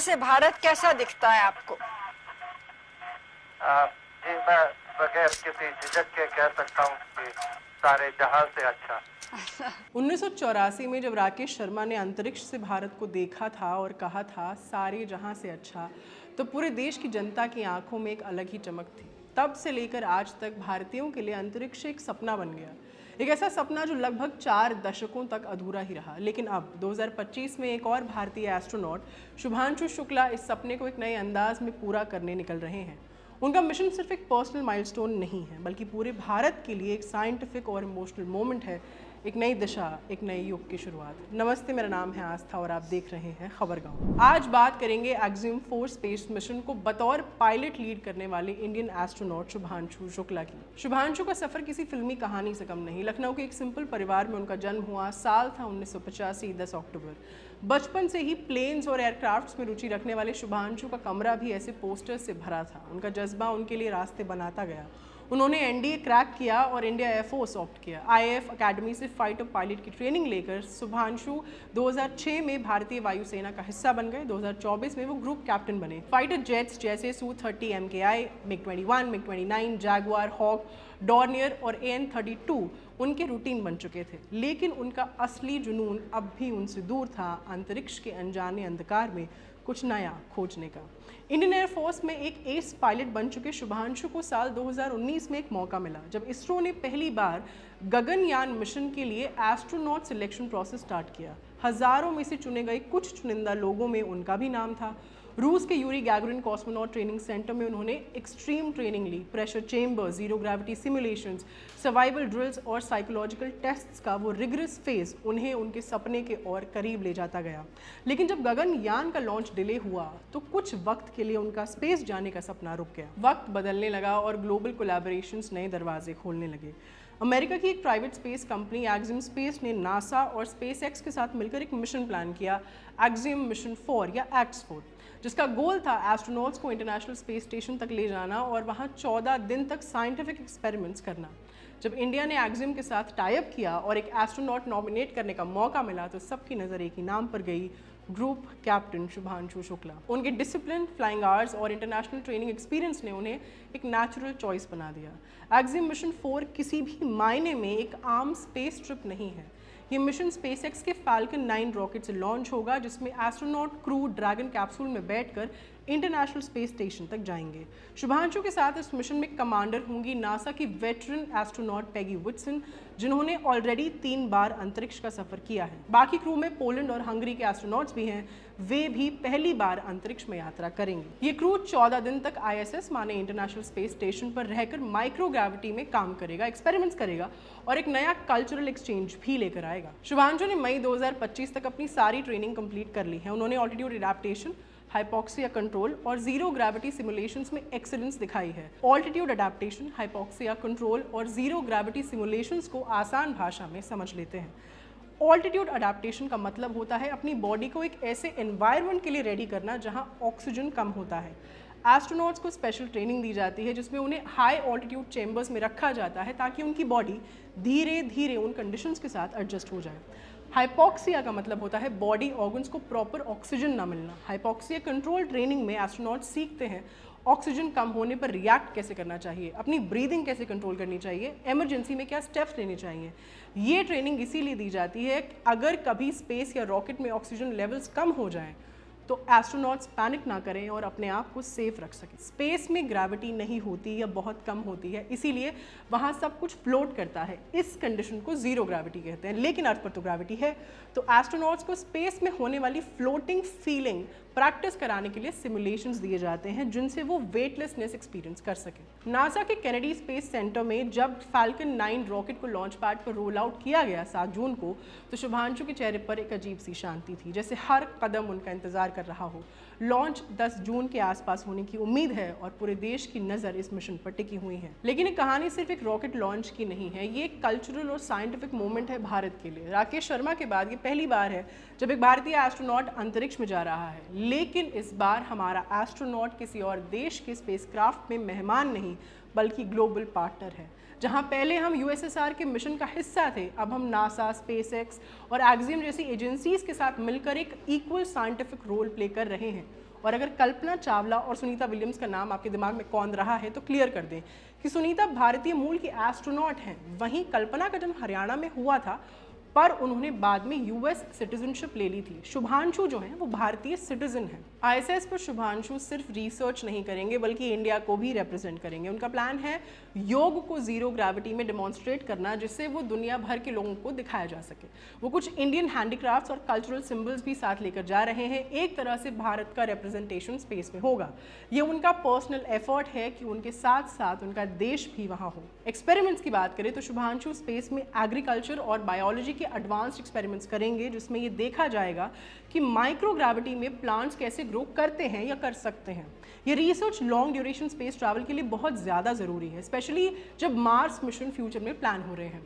से भारत कैसा दिखता है आपको? जी, मैं बगैर किसी झिझक के कह सकता हूँ कि सारे जहां से अच्छा। 1984 में जब राकेश शर्मा ने अंतरिक्ष से भारत को देखा था और कहा था सारे जहां से अच्छा, तो पूरे देश की जनता की आंखों में एक अलग ही चमक थी। तब से लेकर आज तक भारतीयों के लिए अंतरिक्ष एक सपना बन गया, एक ऐसा सपना जो लगभग 4 दशकों तक अधूरा ही रहा। लेकिन अब 2025 में एक और भारतीय एस्ट्रोनॉट शुभांशु शुक्ला इस सपने को एक नए अंदाज में पूरा करने निकल रहे हैं। उनका मिशन सिर्फ एक पर्सनल माइलस्टोन नहीं है, बल्कि पूरे भारत के लिए एक साइंटिफिक और इमोशनल मोमेंट है, एक नई दिशा, एक नए युग की शुरुआत। नमस्ते, मेरा नाम है आस्था और आप देख रहे हैं खबरगांव। आज बात करेंगे एक्सियम 4 स्पेस मिशन को बतौर पायलट लीड करने वाले इंडियन एस्ट्रोनॉट शुभांशु शुक्ला की। शुभांशु का सफर किसी फिल्मी कहानी से कम नहीं। लखनऊ के एक सिंपल परिवार में उनका जन्म हुआ। साल था 1985, 10 अक्टूबर। बचपन से ही प्लेन्स और एयरक्राफ्ट्स में रुचि रखने वाले शुभांशु का कमरा भी ऐसे पोस्टर्स से भरा था। उनका जज्बा उनके लिए रास्ते बनाता गया। उन्होंने एनडीए क्रैक किया और इंडिया एयरफोर्स ऑप्ट किया। आईएएफ अकेडमी से फाइटर पायलट की ट्रेनिंग लेकर शुभांशु 2006 में भारतीय वायुसेना का हिस्सा बन गए। 2024 में वो ग्रुप कैप्टन बने। फाइटर जेट्स जैसे Su-30 MKI, MiG-21, MiG-29, Jaguar, hoc, Dornier और AN-32 उनके रूटीन बन चुके थे। लेकिन उनका असली जुनून अब भी उनसे दूर था, अंतरिक्ष के अनजाने अंधकार में कुछ नया खोजने का। इंडियन एयरफोर्स में एक एस पायलट बन चुके शुभांशु को साल 2019 में एक मौका मिला, जब इसरो ने पहली बार गगनयान मिशन के लिए एस्ट्रोनॉट सिलेक्शन प्रोसेस स्टार्ट किया। हजारों में से चुने गए कुछ चुनिंदा लोगों में उनका भी नाम था। रूस के Yuri Gagarin cosmonaut training centre में उन्होंने एक्सट्रीम ट्रेनिंग ली। Pressure chamber, zero gravity simulations, survival drills और साइकोलॉजिकल टेस्ट्स का वो रिगरस फेज उन्हें उनके सपने के और करीब ले जाता गया। लेकिन जब गगनयान का लॉन्च डिले हुआ तो कुछ वक्त के लिए उनका स्पेस जाने का सपना रुक गया। वक्त बदलने लगा और ग्लोबल कोलैबोरेशंस नए दरवाजे खोलने लगे। अमेरिका की एक private space company axiom space ने नासा और स्पेस एक्स के साथ मिलकर एक मिशन प्लान किया, एक्सियम मिशन 4 या एक्स-4, जिसका गोल था एस्ट्रोनॉट्स को इंटरनेशनल स्पेस स्टेशन तक ले जाना और वहां 14 दिन तक साइंटिफिक एक्सपेरिमेंट्स करना। जब इंडिया ने एक्सियम के साथ टाई अप किया और एक एस्ट्रोनॉट नॉमिनेट करने का मौका मिला तो सबकी नज़र एक ही नाम पर गई, ग्रुप कैप्टन शुभांशु शुक्ला। उनके डिसिप्लिन, फ्लाइंग आवर्स और इंटरनेशनल ट्रेनिंग एक्सपीरियंस ने उन्हें एक नेचुरल चॉइस बना दिया। एक्सियम मिशन 4 किसी भी मायने में एक आम स्पेस ट्रिप नहीं है। ये मिशन स्पेसएक्स के फाल्कन 9 रॉकेट से लॉन्च होगा, जिसमें एस्ट्रोनॉट क्रू ड्रैगन कैप्सूल में बैठकर इंटरनेशनल स्पेस स्टेशन तक जाएंगे। शुभांशु के साथ इस मिशन में कमांडर होंगी नासा की वेटरन एस्ट्रोनॉट पैगी विट्सन, जिन्होंने ऑलरेडी 3 बार अंतरिक्ष का सफर किया है। बाकी क्रू में पोलैंड और हंगरी के एस्ट्रोनॉट्स भी हैं, वे भी पहली बार अंतरिक्ष में यात्रा करेंगे। ये क्रू 14 दिन तक ISS माने इंटरनेशनल स्पेस स्टेशन पर रहकर माइक्रोग्रेविटी में काम करेगा, एक्सपेरिमेंट्स करेगा और एक नया कल्चरल एक्सचेंज भी लेकर आएगा। शुभांशु ने मई 2025 तक अपनी सारी ट्रेनिंग कंप्लीट कर ली है। उन्होंने ऑल्टीट्यूड एडेप्टेशन, हाइपोक्सिया कंट्रोल और जीरो ग्रेविटी सिमुलेशंस में एक्सीलेंस दिखाई है। ऑल्टीट्यूड एडेप्टेशन, हाइपोक्सिया कंट्रोल और जीरो ग्रेविटी सिमुलेशंस को आसान भाषा में समझ लेते हैं। ऑल्टीट्यूड अडेप्टेशन का मतलब होता है अपनी बॉडी को एक ऐसे एनवायरनमेंट के लिए रेडी करना जहां ऑक्सीजन कम होता है। एस्ट्रोनॉट्स को स्पेशल ट्रेनिंग दी जाती है जिसमें उन्हें हाई ऑल्टीट्यूड चेंबर्स में रखा जाता है ताकि उनकी बॉडी धीरे धीरे उन कंडीशंस के साथ एडजस्ट हो जाए। हाइपोक्सिया का मतलब होता है बॉडी ऑर्गन्स को प्रॉपर ऑक्सीजन ना मिलना। हाइपोक्सिया कंट्रोल ट्रेनिंग में एस्ट्रोनॉट सीखते हैं ऑक्सीजन कम होने पर रिएक्ट कैसे करना चाहिए, अपनी ब्रीदिंग कैसे कंट्रोल करनी चाहिए, इमरजेंसी में क्या स्टेप्स लेने चाहिए। ये ट्रेनिंग इसीलिए दी जाती है कि अगर कभी स्पेस या रॉकेट में ऑक्सीजन लेवल्स कम हो जाएं तो एस्ट्रोनॉट्स पैनिक ना करें और अपने आप को सेफ रख सकें। स्पेस में ग्रेविटी नहीं होती या बहुत कम होती है, इसीलिए वहाँ सब कुछ फ्लोट करता है। इस कंडीशन को जीरो ग्रेविटी कहते हैं। लेकिन अर्थ पर तो ग्रेविटी है, तो एस्ट्रोनॉट्स को स्पेस में होने वाली फ्लोटिंग फीलिंग प्रैक्टिस कराने के लिए सिमुलेशंस दिए जाते हैं जिनसे वो वेटलेसनेस एक्सपीरियंस कर सकें। नासा के केनेडी स्पेस सेंटर में जब फाल्कन 9 रॉकेट को लॉन्च पैड पर रोल आउट किया गया 7 जून को, तो शुभांशु के चेहरे पर एक अजीब सी शांति थी, जैसे हर कदम उनका इंतजार कर रहा हो। लॉन्च 10 जून के आसपास होने की उम्मीद है और पूरे देश की नज़र इस मिशन पर टिकी हुई है। लेकिन ये कहानी सिर्फ एक रॉकेट लॉन्च की नहीं है, ये एक कल्चरल और साइंटिफिक मोमेंट है भारत के लिए। राकेश शर्मा के बाद ये पहली बार है जब एक भारतीय एस्ट्रोनॉट अंतरिक्ष में जा रहा है। लेकिन इस बार हमारा एस्ट्रोनॉट किसी और देश के स्पेसक्राफ्ट में मेहमान नहीं बल्कि ग्लोबल पार्टनर है। जहां पहले हम यूएसएसआर के मिशन का हिस्सा थे, अब हम नासा, स्पेसएक्स और एक्सियम जैसी एजेंसीज के साथ मिलकर एक इक्वल साइंटिफिक रोल प्ले कर रहे हैं। और अगर कल्पना चावला और सुनीता विलियम्स का नाम आपके दिमाग में कौन रहा है तो क्लियर कर दें कि सुनीता भारतीय मूल की एस्ट्रोनॉट हैं, वहीं कल्पना का जन्म हरियाणा में हुआ था पर उन्होंने बाद में यूएस सिटीजनशिप ले ली थी। शुभांशु जो हैं वो भारतीय सिटीजन हैं। आईएसएस पर शुभांशु सिर्फ रिसर्च नहीं करेंगे बल्कि इंडिया को भी रिप्रेजेंट करेंगे। उनका प्लान है योग को जीरो ग्रेविटी में डेमोन्स्ट्रेट करना, जिससे वो दुनिया भर के लोगों को दिखाया जा सके। वो कुछ इंडियन हैंडीक्राफ्ट्स और कल्चरल सिंबल्स भी साथ लेकर जा रहे हैं। एक तरह से भारत का रिप्रेजेंटेशन स्पेस में होगा। ये उनका पर्सनल एफर्ट है कि उनके साथ साथ उनका देश भी वहाँ हो। एक्सपेरिमेंट्स की बात करें तो शुभांशु स्पेस में एग्रीकल्चर और बायोलॉजी के एडवांस्ड एक्सपेरिमेंट्स करेंगे, जिसमें ये देखा जाएगा कि माइक्रोग्रेविटी में प्लांट्स कैसे ग्रो करते हैं या कर सकते हैं। ये research long duration space travel के लिए बहुत ज़्यादा ज़रूरी है, स्पेशली जब मार्स मिशन फ्यूचर में प्लान हो रहे हैं।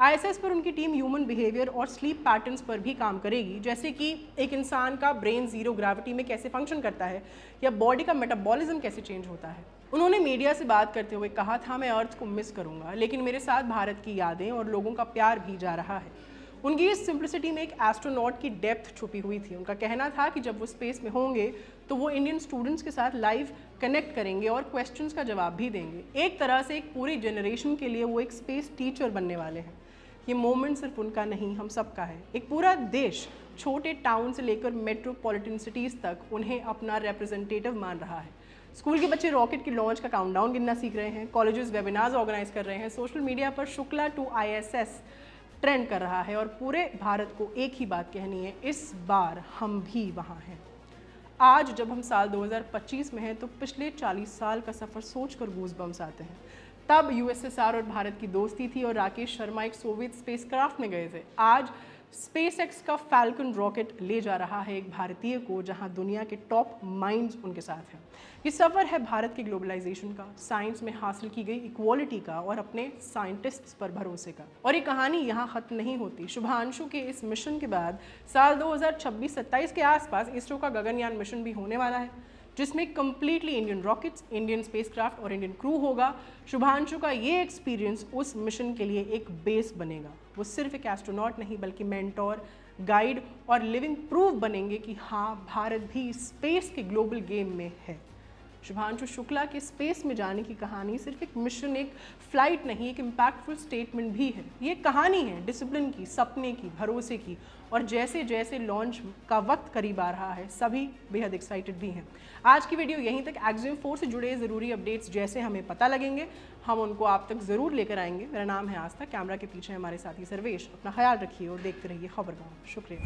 आईएसएस पर उनकी टीम ह्यूमन बिहेवियर और स्लीप पैटर्न्स पर भी काम करेगी, जैसे कि एक इंसान का ब्रेन जीरो ग्रेविटी में कैसे फंक्शन करता है या बॉडी का मेटाबॉलिज्म कैसे चेंज होता है। उन्होंने मीडिया से बात करते हुए कहा था, मैं अर्थ को मिस करूंगा लेकिन मेरे साथ भारत की यादें और लोगों का प्यार भी जा रहा है। उनकी इस सिंप्लिसिटी में एक एस्ट्रोनॉट की डेप्थ छुपी हुई थी। उनका कहना था कि जब वो स्पेस में होंगे तो वो इंडियन स्टूडेंट्स के साथ लाइव कनेक्ट करेंगे और क्वेश्चंस का जवाब भी देंगे। एक तरह से एक पूरी जनरेशन के लिए वो एक स्पेस टीचर बनने वाले हैं। ये मोमेंट सिर्फ उनका नहीं, हम सबका है। एक पूरा देश छोटे टाउन से लेकर मेट्रोपॉलिटन सिटीज़ तक उन्हें अपना रिप्रेजेंटेटिव मान रहा है। स्कूल के बच्चे रॉकेट की लॉन्च का काउंटडाउन गिनना सीख रहे हैं, कॉलेजेस वेबिनार्स ऑर्गेनाइज कर रहे हैं, सोशल मीडिया पर शुक्ला टू आईएसएस ट्रेंड कर रहा है और पूरे भारत को एक ही बात कहनी है, इस बार हम भी वहाँ हैं। आज जब हम साल 2025 में हैं तो पिछले 40 साल का सफ़र सोचकर गूज़बम्स आते हैं। तब यूएसएसआर और भारत की दोस्ती थी और राकेश शर्मा एक सोवियत स्पेसक्राफ्ट में गए थे। आज स्पेसएक्स का फैल्कन रॉकेट ले जा रहा है एक भारतीय को, जहां दुनिया के टॉप माइंड्स उनके साथ हैं। ये सफ़र है भारत के ग्लोबलाइजेशन का, साइंस में हासिल की गई इक्वालिटी का और अपने साइंटिस्ट्स पर भरोसे का। और ये कहानी यहाँ ख़त्म नहीं होती। शुभांशु के इस मिशन के बाद साल 2026-27 के आसपास इसरो का गगनयान मिशन भी होने वाला है, जिसमें completely Indian rockets, Indian spacecraft और इंडियन क्रू होगा। शुभांशु का ये एक्सपीरियंस उस मिशन के लिए एक बेस बनेगा। वो सिर्फ एक एस्ट्रोनॉट नहीं बल्कि मेंटोर, गाइड और लिविंग प्रूफ बनेंगे कि हाँ, भारत भी स्पेस के ग्लोबल गेम में है। शुभांशु शुक्ला के स्पेस में जाने की कहानी सिर्फ एक मिशन, एक फ्लाइट नहीं, एक इम्पैक्टफुल स्टेटमेंट भी है। ये कहानी है डिसिप्लिन की, सपने की, भरोसे की। और जैसे जैसे लॉन्च का वक्त करीब आ रहा है, सभी बेहद एक्साइटेड भी हैं। आज की वीडियो यहीं तक। एग्जाम 4 से जुड़े ज़रूरी अपडेट्स जैसे हमें पता लगेंगे हम उनको आप तक ज़रूर लेकर आएंगे। मेरा नाम है आस्था, कैमरा के पीछे हमारे साथी सर्वेश। अपना ख्याल रखिए और देखते रहिए खबरगाम। शुक्रिया।